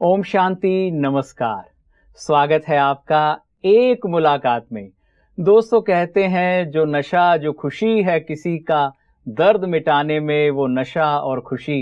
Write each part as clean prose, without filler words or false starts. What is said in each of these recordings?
ओम शांति, नमस्कार। स्वागत है आपका एक मुलाकात में। दोस्तों कहते हैं जो नशा, जो खुशी है किसी का दर्द मिटाने में, वो नशा और खुशी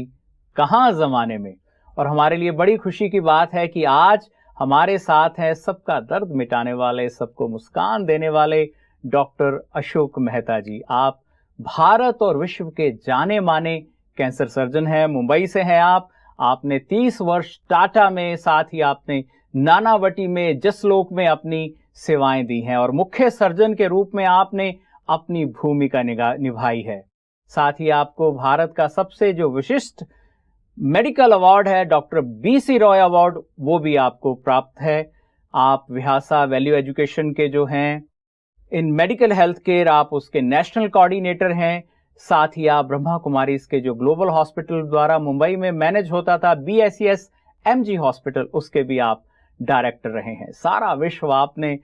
कहाँ ज़माने में। और हमारे लिए बड़ी खुशी की बात है कि आज हमारे साथ हैं सबका दर्द मिटाने वाले, सबको मुस्कान देने वाले डॉक्टर अशोक मेहता जी। आप भारत और विश्व के जाने माने कैंसर सर्जन हैं। मुंबई से हैं आप। आपने 30 वर्ष टाटा में, साथ ही आपने नानावटी में, जसलोक में अपनी सेवाएं दी हैं और मुख्य सर्जन के रूप में आपने अपनी भूमिका निभाई है। साथ ही आपको भारत का सबसे जो विशिष्ट मेडिकल अवार्ड है, डॉक्टर BC रॉय अवार्ड, वो भी आपको प्राप्त है। आप विहासा वैल्यू एजुकेशन के जो हैं इन मेडिकल हेल्थ केयर, आप उसके नेशनल कोऑर्डिनेटर हैं। साथ ही आप ब्रह्मा कुमारीज के जो ग्लोबल हॉस्पिटल द्वारा मुंबई में मैनेज होता था BSES MG हॉस्पिटल, उसके भी आप डायरेक्टर रहे हैं। सारा विश्व आपने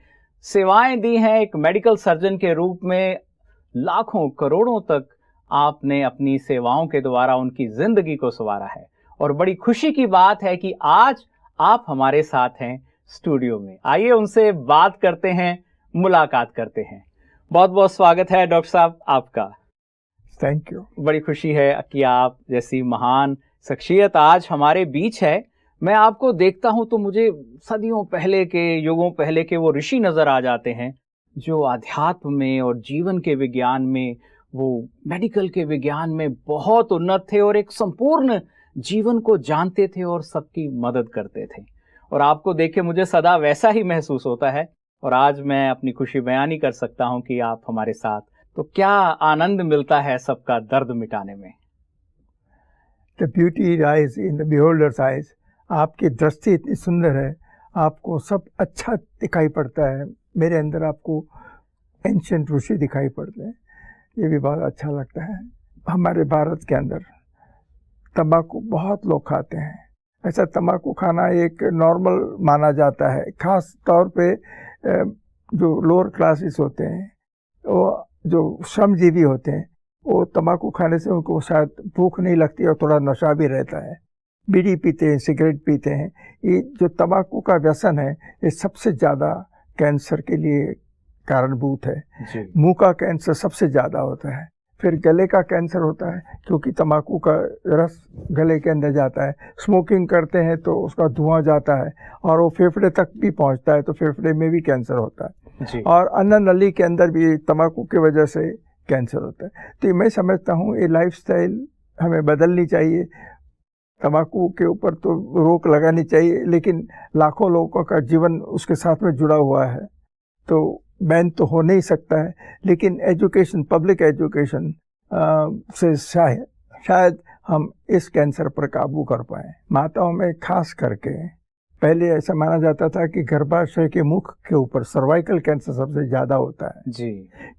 सेवाएं दी हैं एक मेडिकल सर्जन के रूप में। लाखों करोड़ों तक आपने अपनी सेवाओं के द्वारा उनकी जिंदगी को संवारा है। और बड़ी खुशी की बात है कि आज आप हमारे साथ हैं स्टूडियो में। आइए उनसे बात करते हैं, मुलाकात करते हैं। बहुत बहुत स्वागत है डॉक्टर साहब आपका। Thank you. बड़ी खुशी है कि आप जैसी महान शख्सियत आज हमारे बीच है। मैं आपको देखता हूं तो मुझे सदियों पहले के, युगों पहले के वो ऋषि नजर आ जाते हैं जो आध्यात्म में और जीवन के विज्ञान में, वो मेडिकल के विज्ञान में बहुत उन्नत थे और एक संपूर्ण जीवन को जानते थे और सबकी मदद करते थे। और आपको देख के मुझे सदा वैसा ही महसूस होता है और आज मैं अपनी खुशी बयान ही कर सकता हूं कि आप हमारे साथ। तो क्या आनंद मिलता है सबका दर्द मिटाने में। The beauty lies in the beholder's eyes। आपकी दृष्टि इतनी सुंदर है, आपको सब अच्छा दिखाई पड़ता है। मेरे अंदर आपको एंशिएंट ऋषि दिखाई पड़ते हैं, ये भी बहुत अच्छा लगता है। हमारे भारत के अंदर तंबाकू बहुत लोग खाते हैं। ऐसा तंबाकू खाना एक नॉर्मल माना जाता है। खास तौर पे जो लोअर क्लासेस होते हैं, वो जो श्रमजीवी होते हैं, वो तंबाकू खाने से उनको शायद भूख नहीं लगती और थोड़ा नशा भी रहता है। बीड़ी पीते हैं, सिगरेट पीते हैं। ये जो तंबाकू का व्यसन है, ये सबसे ज़्यादा कैंसर के लिए कारणभूत है। मुंह का कैंसर सबसे ज़्यादा होता है, फिर गले का कैंसर होता है क्योंकि तंबाकू का रस गले के अंदर जाता है। स्मोकिंग करते हैं तो उसका धुआं जाता है और वो फेफड़े तक भी पहुंचता है, तो फेफड़े में भी कैंसर होता है। और अन्न नली के अंदर भी तंबाकू की वजह से कैंसर होता है। तो मैं समझता हूँ ये लाइफस्टाइल हमें बदलनी चाहिए। तंबाकू के ऊपर तो रोक लगानी चाहिए, लेकिन लाखों लोगों का जीवन उसके साथ में जुड़ा हुआ है, तो बैन तो हो नहीं सकता है। लेकिन एजुकेशन, पब्लिक एजुकेशन से शायद हम इस कैंसर पर काबू कर पाएँ। माताओं में खास करके पहले ऐसा माना जाता था कि गर्भाशय के मुख के ऊपर सर्वाइकल कैंसर सबसे ज़्यादा होता है जी,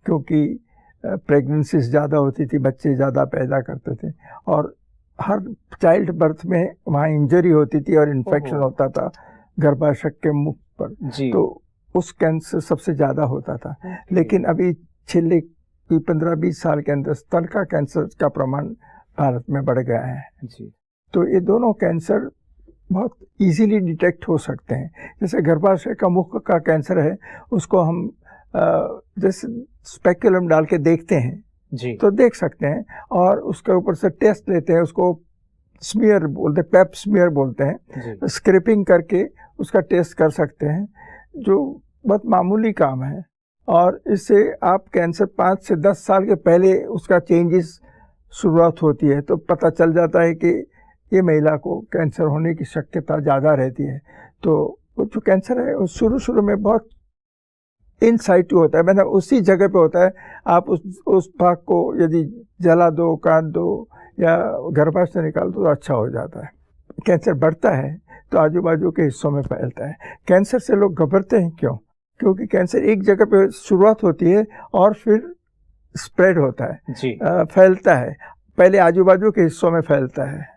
क्योंकि प्रेगनेंसीज ज़्यादा होती थी, बच्चे ज़्यादा पैदा करते थे और हर चाइल्ड बर्थ में वहाँ इंजरी होती थी और इन्फेक्शन होता था गर्भाशय के मुख पर जी। तो उस कैंसर सबसे ज़्यादा होता था। लेकिन अभी पिछले 15-20 साल के अंदर स्तन का कैंसर का प्रमाण भारत में बढ़ गया है जी। तो ये दोनों कैंसर बहुत इजीली डिटेक्ट हो सकते हैं। जैसे गर्भाशय का मुख का कैंसर है, उसको हम जैसे स्पेकुलम डाल के देखते हैं जी, तो देख सकते हैं और उसके ऊपर से टेस्ट लेते हैं, उसको स्मीयर बोलते हैं, पेप स्मीयर बोलते हैं। स्क्रैपिंग करके उसका टेस्ट कर सकते हैं, जो बहुत मामूली काम है। और इससे आप कैंसर 5 से 10 साल के पहले उसका चेंजेस शुरुआत होती है, तो पता चल जाता है कि ये महिला को कैंसर होने की शक्यता ज़्यादा रहती है। तो वो जो कैंसर है वो शुरू में बहुत इन साइटू होता है, मतलब उसी जगह पे होता है। आप उस भाग को यदि जला दो, काट दो या गर्भाशय निकाल दो तो अच्छा हो जाता है। कैंसर बढ़ता है तो आजू बाजू के हिस्सों में फैलता है। कैंसर से लोग घबराते हैं क्यों? क्योंकि कैंसर एक जगह पे शुरुआत होती है और फिर स्प्रेड होता है जी। फैलता है, पहले आजू बाजू के हिस्सों में फैलता है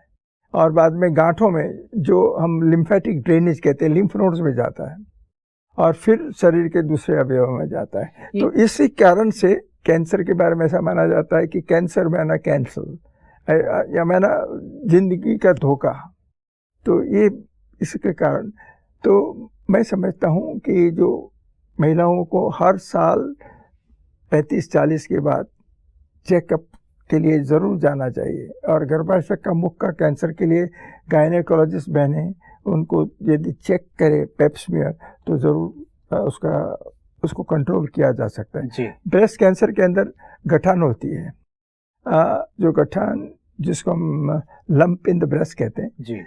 और बाद में गांठों में, जो हम लिम्फेटिक ड्रेनेज कहते हैं, लिम्फ नोड्स में जाता है और फिर शरीर के दूसरे अवयवों में जाता है। तो इसी कारण से कैंसर के बारे में ऐसा माना जाता है कि कैंसर माना कैंसल या माना जिंदगी का धोखा। तो ये इसके कारण तो मैं समझता हूँ कि जो महिलाओं को हर साल 35-40 के बाद चेकअप के लिए ज़रूर जाना चाहिए, और गर्भाशय का मुख का कैंसर के लिए गायनेकोलॉजिस्ट बहनें उनको यदि चेक करे पेप्समियर तो ज़रूर उसको कंट्रोल किया जा सकता है। जी। ब्रेस्ट कैंसर के अंदर गठान होती है, जो गठान जिसको हम लंप इन द ब्रेस्ट कहते हैं जी।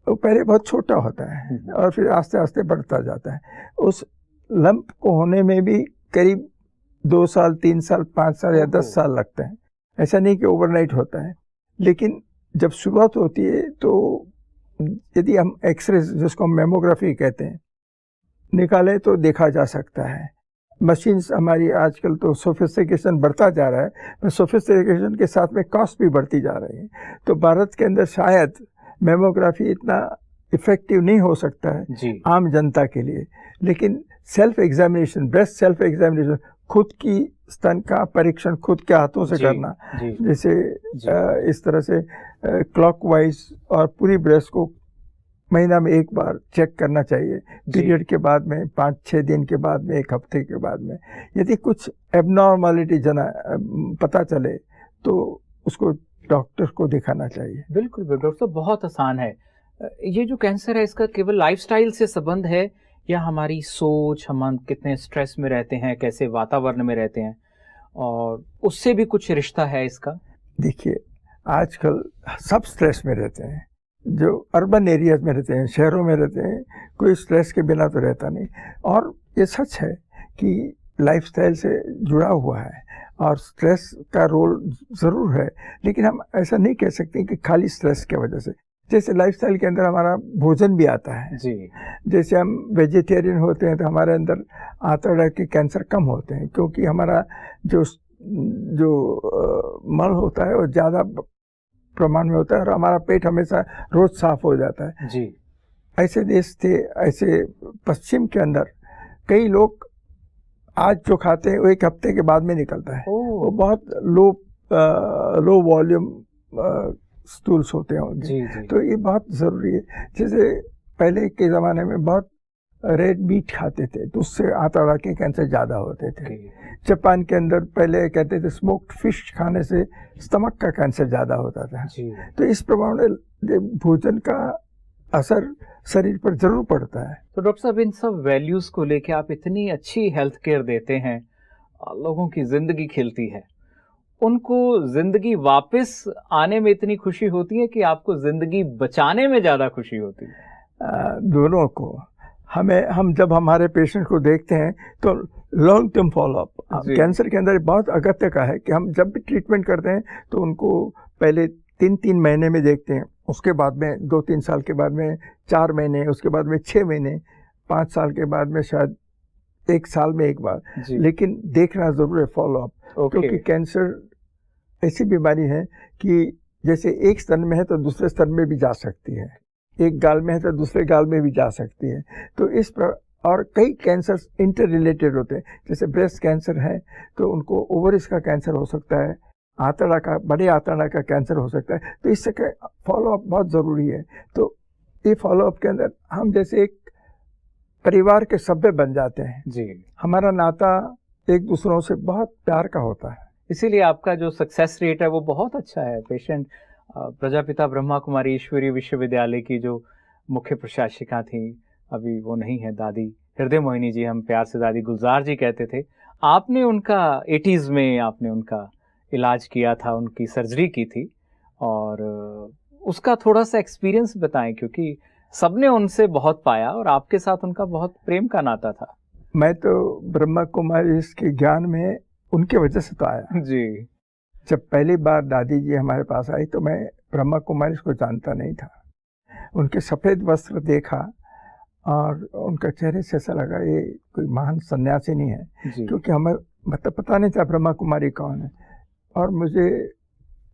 वो पहले बहुत छोटा होता है और फिर आस्ते आस्ते बढ़ता जाता है। उस लंप को होने में भी करीब 2 साल, 3 साल, 5 साल या 10 साल लगते हैं। ऐसा नहीं कि ओवरनाइट होता है, लेकिन जब शुरुआत होती है तो यदि हम एक्सरे, जिसको हम मेमोग्राफी कहते हैं, निकालें तो देखा जा सकता है। मशीन्स हमारी आजकल तो सोफिस्टिकेशन बढ़ता जा रहा है, पर सोफिस्टिकेशन के साथ में कॉस्ट भी बढ़ती जा रही है। तो भारत के अंदर शायद मेमोग्राफी इतना इफेक्टिव नहीं हो सकता है जी। आम जनता के लिए, लेकिन self examination, breast self examination, खुद की स्तन का परीक्षण खुद के हाथों से करना, जैसे इस तरह से क्लॉकवाइज और पूरी ब्रेस्ट को महीना में एक बार चेक करना चाहिए, पीरियड के बाद में, 5-6 दिन के बाद में, 1 हफ्ते के बाद में। यदि कुछ एबनॉर्मलिटी पता चले तो उसको डॉक्टर को दिखाना चाहिए। बिल्कुल बिल्कुल, तो बहुत आसान है। ये जो कैंसर है इसका केवल लाइफस्टाइल से संबंध है या हमारी सोच, हम कितने स्ट्रेस में रहते हैं, कैसे वातावरण में रहते हैं, और उससे भी कुछ रिश्ता है इसका? देखिए, आजकल सब स्ट्रेस में रहते हैं। जो अर्बन एरियाज में रहते हैं, शहरों में रहते हैं, कोई स्ट्रेस के बिना तो रहता नहीं। और ये सच है कि लाइफस्टाइल से जुड़ा हुआ है और स्ट्रेस का रोल ज़रूर है, लेकिन हम ऐसा नहीं कह सकते कि खाली स्ट्रेस की वजह से। जैसे लाइफस्टाइल के अंदर हमारा भोजन भी आता है जी। जैसे हम वेजिटेरियन होते हैं तो हमारे अंदर आंतड़ा के कैंसर कम होते हैं, क्योंकि हमारा जो मल होता है वो ज़्यादा प्रमाण में होता है और हमारा पेट हमेशा रोज साफ हो जाता है जी। ऐसे देश थे, ऐसे पश्चिम के अंदर कई लोग आज जो खाते हैं वो 1 हफ्ते के बाद में निकलता है। वो बहुत लो वॉल्यूम स्टूल्स होते हैं उनके। तो ये बहुत ज़रूरी है। जैसे पहले के ज़माने में बहुत रेड मीट खाते थे तो उससे आंतड़ा के कैंसर ज़्यादा होते थे। जापान के अंदर पहले कहते थे स्मोक्ड फिश खाने से स्टमक का कैंसर ज़्यादा होता था। तो इस प्रमाण भोजन का असर शरीर पर जरूर पड़ता है। तो डॉक्टर साहब, इन सब वैल्यूज़ को लेके आप इतनी अच्छी हेल्थ केयर देते हैं, लोगों की ज़िंदगी खिलती है, उनको ज़िंदगी वापस आने में इतनी खुशी होती है कि आपको ज़िंदगी बचाने में ज़्यादा खुशी होती है? दोनों को। हम जब हमारे पेशेंट को देखते हैं तो लॉन्ग टर्म फॉलोअप कैंसर के अंदर बहुत अगत्य का है कि हम जब भी ट्रीटमेंट करते हैं तो उनको पहले 3-3 महीने में देखते हैं, उसके बाद में 2-3 साल के बाद में 4 महीने, उसके बाद में 6 महीने, 5 साल के बाद में शायद 1 साल में एक बार, लेकिन देखना ज़रूर है फॉलोअप। क्योंकि कैंसर ऐसी बीमारी है कि जैसे एक स्तन में है तो दूसरे स्तन में भी जा सकती है, एक गाल में है तो दूसरे गाल में भी जा सकती है। तो और कई कैंसर इंटर रिलेटेड होते हैं। जैसे ब्रेस्ट कैंसर है तो उनको ओवरिस का कैंसर हो सकता है, आंतड़ा का, बड़े आंतड़ा का कैंसर हो सकता है। तो इससे फॉलोअप बहुत ज़रूरी है। तो ये फॉलोअप के अंदर हम जैसे एक परिवार के सभ्य बन जाते हैं जी। हमारा नाता एक दूसरों से बहुत प्यार का होता है, इसीलिए आपका जो सक्सेस रेट है वो बहुत अच्छा है। पेशेंट प्रजापिता ब्रह्मा कुमारी ईश्वरीय विश्वविद्यालय की जो मुख्य प्रशासिका थी, अभी वो नहीं है, दादी हृदय मोहिनी जी, हम प्यार से दादी गुलजार जी कहते थे, आपने उनका 80s में आपने उनका इलाज किया था, उनकी सर्जरी की थी, और उसका थोड़ा सा एक्सपीरियंस बताएं, क्योंकि सबने उनसे बहुत पाया और आपके साथ उनका बहुत प्रेम का नाता था। मैं तो ब्रह्मा कुमारी के ज्ञान में उनके वजह से तो आया जी। जब पहली बार दादी जी हमारे पास आई तो मैं ब्रह्मा कुमारी को जानता नहीं था। उनके सफ़ेद वस्त्र देखा और उनका चेहरे से ऐसा लगा ये कोई महान सन्यासी नहीं है, क्योंकि हमें मतलब पता नहीं था ब्रह्मा कुमारी कौन है। और मुझे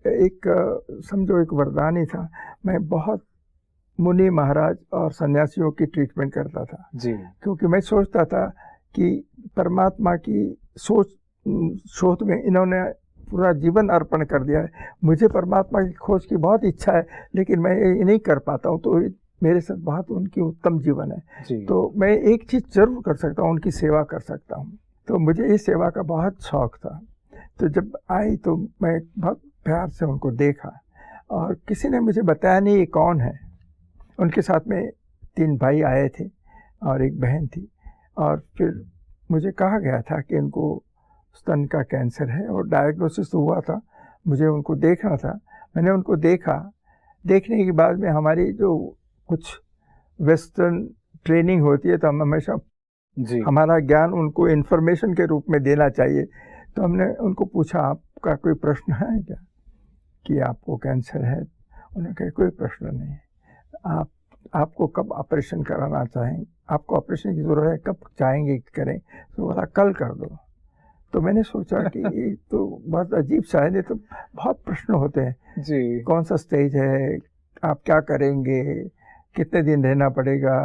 एक समझो एक वरदान ही था, मैं बहुत मुनि महाराज और सन्यासियों की ट्रीटमेंट करता था जी। क्योंकि मैं सोचता था कि परमात्मा की शोध में इन्होंने पूरा जीवन अर्पण कर दिया है, मुझे परमात्मा की खोज की बहुत इच्छा है, लेकिन मैं ये नहीं कर पाता हूँ। तो मेरे साथ बहुत उनकी उत्तम जीवन है। जी। तो मैं एक चीज़ जरूर कर सकता हूँ, उनकी सेवा कर सकता हूँ। तो मुझे इस सेवा का बहुत शौक था। तो जब आई तो मैं बहुत प्यार से उनको देखा और किसी ने मुझे बताया नहीं ये कौन है। उनके साथ में 3 भाई आए थे और एक बहन थी और फिर मुझे कहा गया था कि उनको स्तन का कैंसर है और डायग्नोसिस हुआ था। मुझे उनको देखना था। मैंने उनको देखा। देखने के बाद में हमारी जो कुछ वेस्टर्न ट्रेनिंग होती है तो हम हमेशा जी। हमारा ज्ञान उनको इन्फॉर्मेशन के रूप में देना चाहिए। तो हमने उनको पूछा आपका कोई प्रश्न है क्या कि आपको कैंसर है? उन्होंने कहा कोई प्रश्न नहीं है। आपको कब ऑपरेशन कराना चाहेंगे? आपको ऑपरेशन की ज़रूरत है, कब चाहेंगे करें? तो बोला कल कर दो। तो मैंने सोचा कि ये तो बहुत अजीब सा है। नहीं तो बहुत प्रश्न होते हैं जी। कौन सा स्टेज है, आप क्या करेंगे, कितने दिन रहना पड़ेगा,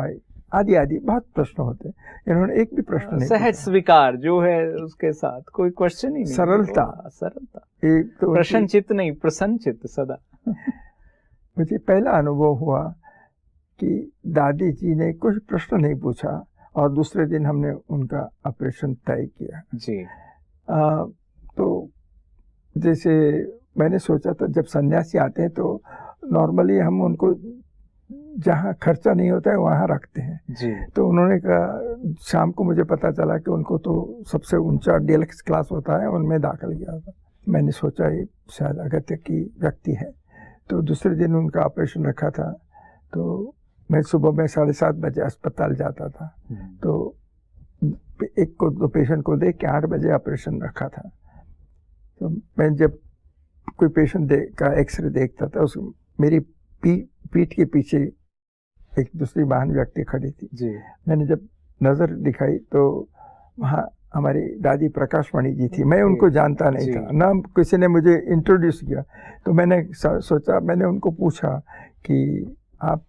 आदि आदि बहुत प्रश्न होते हैं। इन्होंने एक भी प्रश्न नहीं सहज पूछा। स्वीकार जो है उसके साथ कोई क्वेश्चन ही नहीं। सरलता। सरलता। एक तो प्रश्नचित नहीं, प्रसन्नचित सदा। मुझे पहला अनुभव हुआ कि दादी जी ने कुछ प्रश्न नहीं पूछा और दूसरे दिन हमने उनका ऑपरेशन तय किया। जी। तो जैसे मैंने सोचा था जब सन्यासी आते हैं तो नॉर्मली हम उनको जहाँ खर्चा नहीं होता है वहाँ रखते हैं। जी। तो उन्होंने कहा, शाम को मुझे पता चला कि उनको तो सबसे ऊंचा डीलक्स क्लास होता है, उनमें दाखिल किया था। मैंने सोचा ये शायद अगत्य की व्यक्ति है। तो दूसरे दिन उनका ऑपरेशन रखा था। तो मैं सुबह में 7:30 बजे अस्पताल जाता था। तो एक को दो पेशेंट को देख के 8 बजे ऑपरेशन रखा था। तो मैं जब कोई पेशेंट का एक्सरे देखता था, उस मेरी पीठ के पीछे एक दूसरी महान व्यक्ति खड़ी थी। जी। मैंने जब नज़र दिखाई तो वहाँ हमारी दादी प्रकाशमणि जी थी। मैं उनको जानता नहीं था, ना किसी ने मुझे इंट्रोड्यूस किया। तो मैंने सोचा, मैंने उनको पूछा कि आप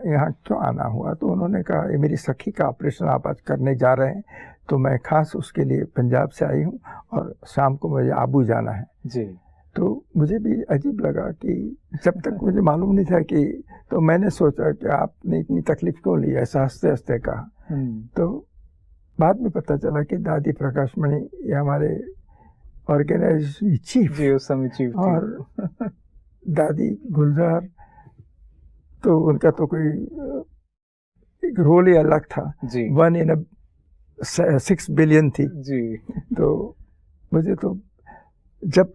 यहाँ क्यों आना हुआ? तो उन्होंने कहा ये मेरी सखी का ऑपरेशन आप आज करने जा रहे हैं, तो मैं खास उसके लिए पंजाब से आई हूँ और शाम को मुझे आबू जाना है। जी। तो मुझे भी अजीब लगा कि जब तक मुझे मालूम नहीं था कि, तो मैंने सोचा कि आपने इतनी तकलीफ क्यों ली, ऐसा हंसते हंसते कहा। तो बाद में पता चला कि दादी प्रकाशमणि ये हमारे ऑर्गेनाइजेशन चीफ जी, उस समय चीफ थी। और दादी गुलजार तो उनका तो कोई एक रोल ही अलग था। जी। 1 in 6 बिलियन थी। जी। तो मुझे तो जब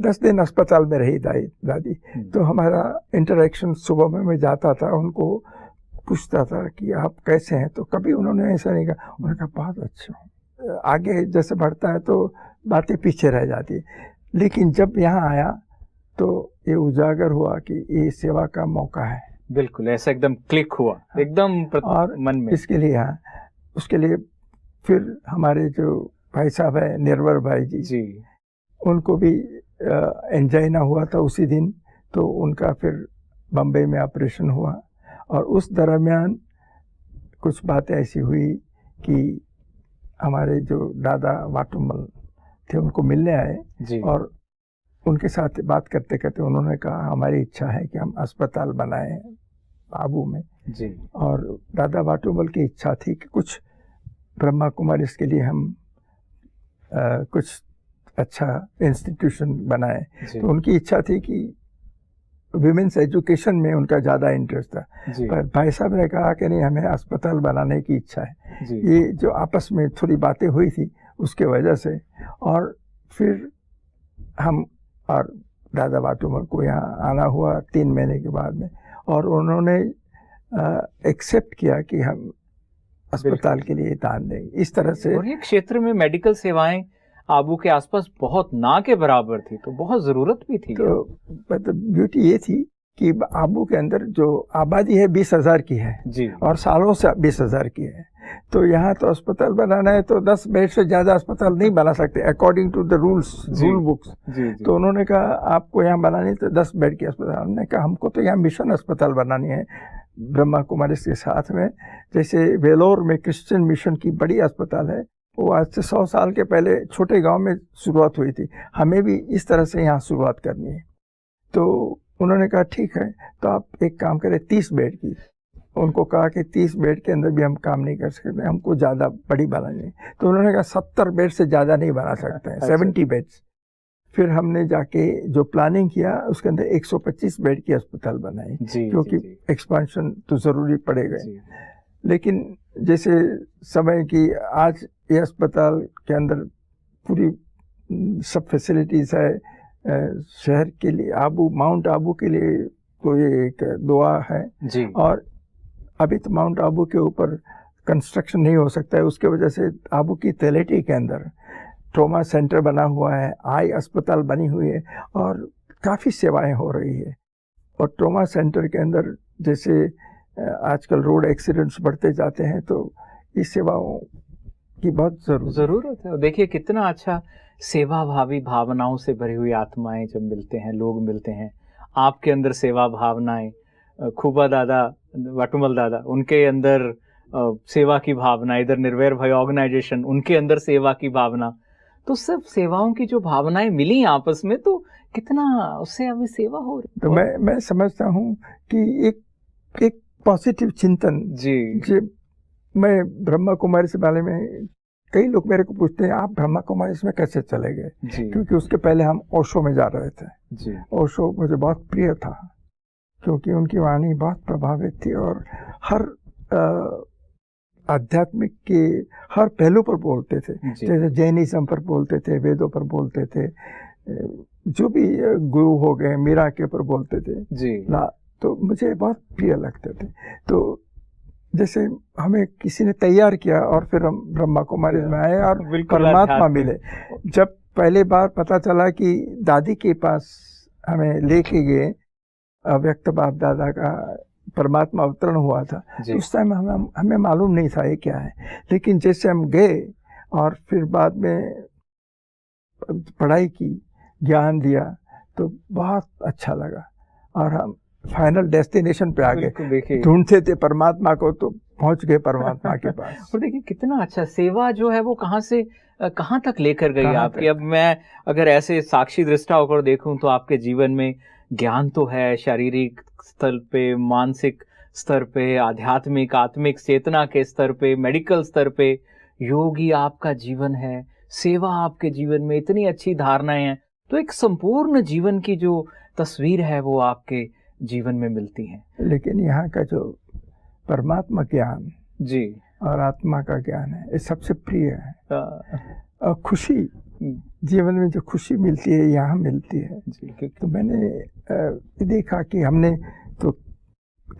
10 दिन अस्पताल में रही दादी, तो हमारा इंटरेक्शन सुबह में मैं जाता था, उनको पूछता था कि आप कैसे हैं, तो कभी उन्होंने ऐसा नहीं कहा। उन्होंने कहा बहुत अच्छा हूँ। आगे जैसे बढ़ता है तो बातें पीछे रह जाती। लेकिन जब यहाँ आया तो ये उजागर हुआ कि ये सेवा का मौका है। बिल्कुल ऐसा एकदम क्लिक हुआ। हाँ। एकदम और मन में इसके लिए हाँ, उसके लिए फिर हमारे जो भाई साहब है निर्वर भाई जी, उनको भी एंजाइना हुआ था उसी दिन। तो उनका फिर बम्बई में ऑपरेशन हुआ और उस दरमियान कुछ बातें ऐसी हुई कि हमारे जो दादा वाटुमल थे उनको मिलने आए और उनके साथ बात करते करते उन्होंने कहा हमारी इच्छा है कि हम अस्पताल बनाएं आबू में। जी। और दादा वाटुमल की इच्छा थी कि कुछ ब्रह्मा कुमारी इसके लिए हम कुछ अच्छा इंस्टीट्यूशन बनाए। तो उनकी इच्छा थी कि विमेंस एजुकेशन में उनका ज़्यादा इंटरेस्ट था। पर भाई साहब ने कहा कि नहीं, हमें अस्पताल बनाने की इच्छा है। ये जो आपस में थोड़ी बातें हुई थी उसके वजह से, और फिर हम और दादा वाटुमल को यहाँ आना हुआ 3 महीने के बाद में, और उन्होंने एक्सेप्ट किया कि हम अस्पताल के लिए दान देंगे। इस तरह से, और ये क्षेत्र में मेडिकल सेवाएं आबू के आसपास बहुत ना के बराबर थी, तो बहुत ज़रूरत भी थी। तो मतलब ब्यूटी ये थी कि आबू के अंदर जो आबादी है 20,000 की है जी, और सालों से 20,000 की है। तो यहाँ तो अस्पताल बनाना है तो 10 बेड से ज़्यादा अस्पताल नहीं बना सकते according to the rules, rule books. तो उन्होंने कहा आपको यहाँ बनानी तो 10 बेड की अस्पताल। उन्होंने कहा हमको तो यहाँ मिशन अस्पताल बनानी है ब्रह्मा कुमारी के साथ में। जैसे वेलोर में क्रिश्चियन मिशन की बड़ी अस्पताल है, वो आज से 100 साल के पहले छोटे गांव में शुरुआत हुई थी, हमें भी इस तरह से यहाँ शुरुआत करनी है। तो उन्होंने कहा ठीक है, तो आप एक काम करें 30 बेड की। उनको कहा कि 30 बेड के अंदर भी हम काम नहीं कर सकते, हमको ज़्यादा बड़ी बनानी है। तो उन्होंने कहा 70 बेड से ज़्यादा नहीं बना सकते हैं, 70 बेड्स। फिर हमने जाके जो प्लानिंग किया उसके अंदर 125 बेड की अस्पताल बनाई, क्योंकि एक्सपेंशन तो ज़रूरी पड़ेगा। लेकिन जैसे समय की आज ये अस्पताल के अंदर पूरी सब फैसिलिटीज़ है, शहर के लिए माउंट आबू के लिए कोई एक दुआ है जी। और अभी तो माउंट आबू के ऊपर कंस्ट्रक्शन नहीं हो सकता है, उसके वजह से आबू की तलेटी के अंदर ट्रॉमा सेंटर बना हुआ है, आई अस्पताल बनी हुई है और काफ़ी सेवाएं हो रही है। और ट्रॉमा सेंटर के अंदर जैसे आजकल रोड एक्सीडेंट्स बढ़ते जाते हैं, तो इस सेवाओं की बहुत ज़रूरत है। देखिए कितना अच्छा, सेवा भावी भावनाओं से भरी हुई आत्माएं जब मिलते हैं, लोग मिलते हैं, आपके अंदर सेवा भावनाएं, खूबा दादा, वाटुमल दादा, उनके अंदर सेवा की भावना, इधर निर्वैर भाई ऑर्गेनाइजेशन, उनके अंदर सेवा की भावना, तो सब सेवाओं की जो भावनाएं मिली आपस में, तो कितना उससे हमें सेवा हो रही। तो मैं समझता हूँ कि एक पॉजिटिव चिंतन जी। मैं ब्रह्मा कुमारी से बारे में कई लोग मेरे को पूछते हैं आप ब्रह्मा कुमारी में कैसे चले गए, क्योंकि उसके पहले हम ओशो में जा रहे थे जी। ओशो मुझे बहुत प्रिय था, क्योंकि उनकी वाणी बहुत प्रभावित थी और हर आध्यात्मिक के हर पहलू पर बोलते थे। जैसे जैनिज्म पर बोलते थे, वेदों पर बोलते थे, जो भी गुरु हो गए मीरा के ऊपर बोलते थे जी। तो मुझे बहुत प्रिय लगते थे। तो जैसे हमें किसी ने तैयार किया और फिर हम ब्रह्मा कुमारी में आए और परमात्मा मिले। जब पहली बार पता चला कि दादी के पास हमें लेके गए, व्यक्त बाप दादा का परमात्मा अवतरण हुआ था, तो उस टाइम हमें मालूम नहीं था ये क्या है। लेकिन जैसे हम गए और फिर बाद में पढ़ाई की, ज्ञान दिया, तो बहुत अच्छा लगा और हम फाइनल डेस्टिनेशन पे आ गए। ढूंढते थे परमात्मा को, तो पहुंच गए परमात्मा के पास। और देखिए कितना अच्छा, सेवा जो है वो कहाँ से कहाँ तक लेकर गई आपकी। अब मैं अगर ऐसे साक्षी दृष्टा होकर देखूं तो आपके जीवन में ज्ञान तो है, शारीरिक स्तर पे, मानसिक स्तर पे, आध्यात्मिक आत्मिक चेतना के स्तर पे, मेडिकल स्तर पे, योगी आपका जीवन है, सेवा आपके जीवन में, इतनी अच्छी धारणाएं हैं। तो एक संपूर्ण जीवन की जो तस्वीर है वो आपके जीवन में मिलती है। लेकिन यहाँ का जो परमात्मा ज्ञान जी और आत्मा का ज्ञान है, ये सबसे प्रिय है। और खुशी, जीवन में जो खुशी मिलती है यहाँ मिलती है जी। तो मैंने देखा कि हमने तो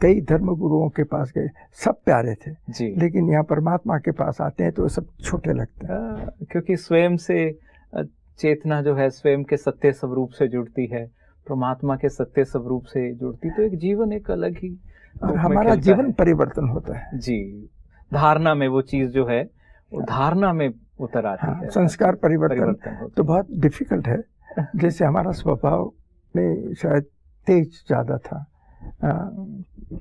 कई धर्म गुरुओं के पास गए, सब प्यारे थे जी। लेकिन यहाँ परमात्मा के पास आते हैं तो सब छोटे लगते हैं, क्योंकि स्वयं से चेतना जो है स्वयं के सत्य स्वरूप से जुड़ती है, परमात्मा के सत्य स्वरूप से जुड़ती, तो एक जीवन एक अलग ही और हमारा जीवन परिवर्तन होता है जी। धारणा में वो चीज जो है वो धारणा में उतर आती है। संस्कार परिवर्तन तो बहुत डिफिकल्ट है। जैसे हमारा स्वभाव में शायद तेज ज्यादा था,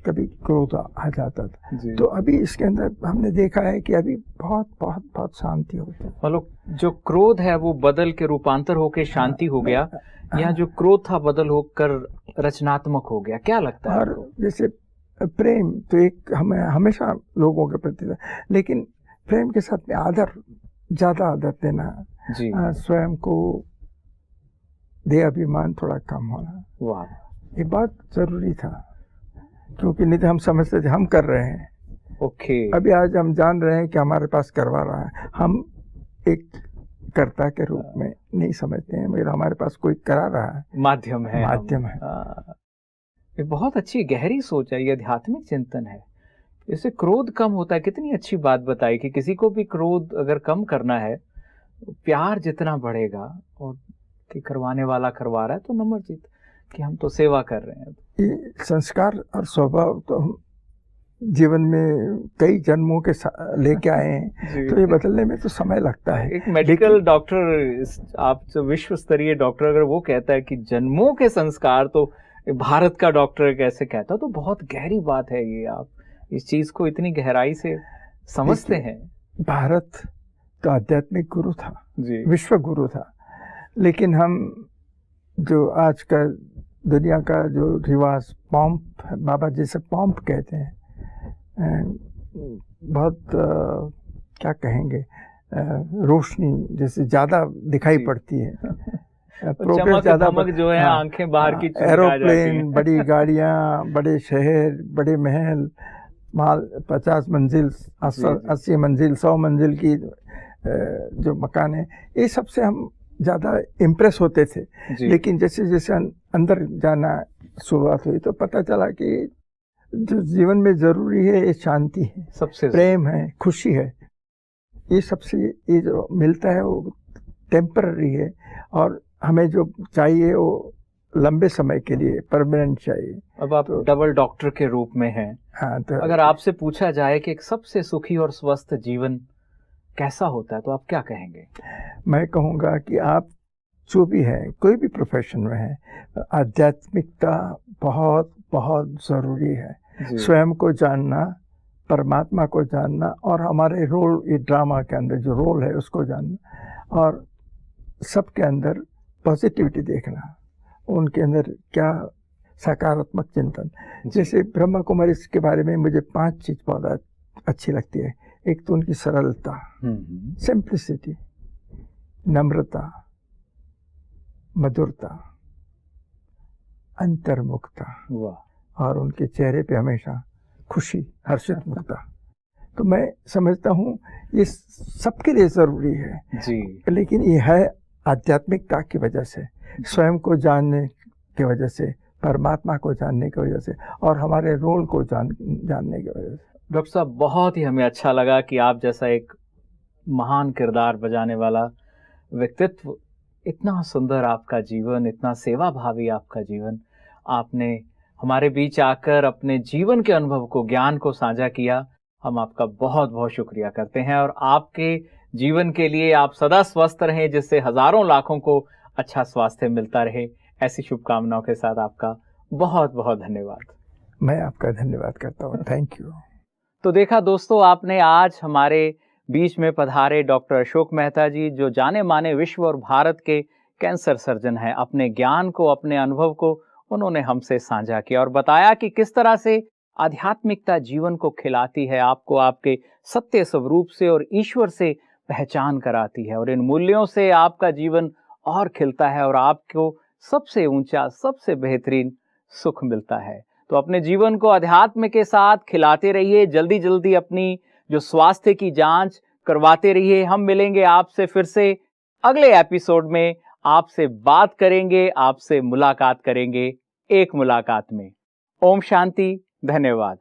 कभी क्रोध आ जाता था, तो अभी इसके अंदर हमने देखा है कि अभी बहुत बहुत बहुत शांति होती है। मतलब जो क्रोध है वो बदल के रूपांतर होके शांति हो गया, या जो क्रोध था बदल होकर रचनात्मक हो गया, क्या लगता है? और जैसे प्रेम तो एक हमें हमेशा लोगों के प्रति था, लेकिन प्रेम के साथ में आदर, ज्यादा आदर देना, स्वयं को दे अभिमान थोड़ा कम होना, वाह, ये बहुत जरूरी था। क्योंकि नहीं तो हम समझते थे हम कर रहे हैं, ओके। अभी आज हम जान रहे हैं कि हमारे पास करवा रहा है, हम एक कर्ता के रूप में नहीं समझते हैं, मगर हमारे पास कोई करा रहा है, माध्यम है। ये बहुत अच्छी गहरी सोच है, ये आध्यात्मिक चिंतन है। इससे क्रोध कम होता है। कितनी अच्छी बात बताई कि किसी को भी क्रोध अगर कम करना है, प्यार जितना बढ़ेगा और कि करवाने वाला करवा रहा है तो नंबर जीत कि हम तो सेवा कर रहे हैं। ये संस्कार और स्वभाव तो हम जीवन में कई जन्मों के लेके आए हैं, तो ये बदलने में तो समय लगता है। एक मेडिकल डॉक्टर, आप जो विश्व स्तरीय डॉक्टर, अगर वो कहता है कि जन्मों के संस्कार, तो भारत का डॉक्टर कैसे कहता, तो बहुत गहरी बात है ये। आप इस चीज को इतनी गहराई से समझते हैं। भारत तो आध्यात्मिक गुरु था जी, विश्व गुरु था, लेकिन हम जो आज का दुनिया का जो रिवाज पंप, बाबा जिसे पंप कहते हैं, बहुत क्या कहेंगे, रोशनी जैसे ज़्यादा दिखाई पड़ती है, चमक धमक जो है, आंखें बाहर की चमका जाती हैं। एरोप्लेन, बड़ी गाड़ियाँ, बड़े शहर, बड़े महल, माल 50 मंजिल, 80 मंजिल, 100 मंजिल की जो मकान है, ये सबसे हम ज़्यादा इम्प्रेस होते थे। लेकिन जैसे जैसे अंदर जाना शुरुआत हुई तो पता चला कि जो जीवन में ज़रूरी है ये शांति है, सबसे प्रेम है, खुशी है। ये सबसे, ये जो मिलता है वो टेम्पररी है, और हमें जो चाहिए वो लंबे समय के लिए परमानेंट चाहिए। अब आप डबल डॉक्टर के रूप में हैं। हाँ, तो अगर आपसे पूछा जाए कि एक सबसे सुखी और स्वस्थ जीवन कैसा होता है तो आप क्या कहेंगे? मैं कहूँगा कि आप जो भी है, कोई भी प्रोफेशन में है, आध्यात्मिकता बहुत बहुत ज़रूरी है। स्वयं को जानना, परमात्मा को जानना, और हमारे रोल, ये ड्रामा के अंदर जो रोल है उसको जानना, और सबके अंदर पॉजिटिविटी देखना, उनके अंदर क्या सकारात्मक चिंतन। जैसे ब्रह्मा कुमारी के बारे में मुझे 5 चीज़ बहुत अच्छी लगती है। एक तो उनकी सरलता, सिंप्लिसिटी, नम्रता, मधुरता, अंतर्मुखता, और उनके चेहरे पे हमेशा खुशी, हर्षित मुखता। तो मैं समझता हूँ ये सबके लिए ज़रूरी है जी। लेकिन ये है आध्यात्मिकता की वजह से, स्वयं को जानने की वजह से, परमात्मा को जानने की वजह से, और हमारे रोल को जानने की वजह से। डॉक्टर साहब, बहुत ही हमें अच्छा लगा कि आप जैसा एक महान किरदार बजाने वाला व्यक्तित्व, इतना सुंदर आपका जीवन, इतना सेवा भावी आपका जीवन, आपने हमारे बीच आकर अपने जीवन के अनुभव को, ज्ञान को साझा किया। हम आपका बहुत बहुत शुक्रिया करते हैं, और आपके जीवन के लिए आप सदा स्वस्थ रहें, जिससे हजारों लाखों को अच्छा स्वास्थ्य मिलता रहे। ऐसी शुभकामनाओं के साथ आपका बहुत बहुत धन्यवाद। मैं आपका धन्यवाद करता हूँ। Thank you. तो देखा दोस्तों, आपने आज हमारे बीच में पधारे डॉक्टर अशोक मेहता जी, जो जाने माने विश्व और भारत के कैंसर सर्जन हैं। अपने ज्ञान को, अपने अनुभव को उन्होंने हमसे साझा किया और बताया कि किस तरह से आध्यात्मिकता जीवन को खिलाती है, आपको आपके सत्य स्वरूप से और ईश्वर से पहचान कराती है, और इन मूल्यों से आपका जीवन और खिलता है और आपको सबसे ऊंचा, सबसे बेहतरीन सुख मिलता है। तो अपने जीवन को अध्यात्म के साथ खिलाते रहिए। जल्दी जल्दी अपनी जो स्वास्थ्य की जांच करवाते रहिए। हम मिलेंगे आपसे फिर से अगले एपिसोड में, आपसे बात करेंगे, आपसे मुलाकात करेंगे एक मुलाकात में। ओम शांति, धन्यवाद।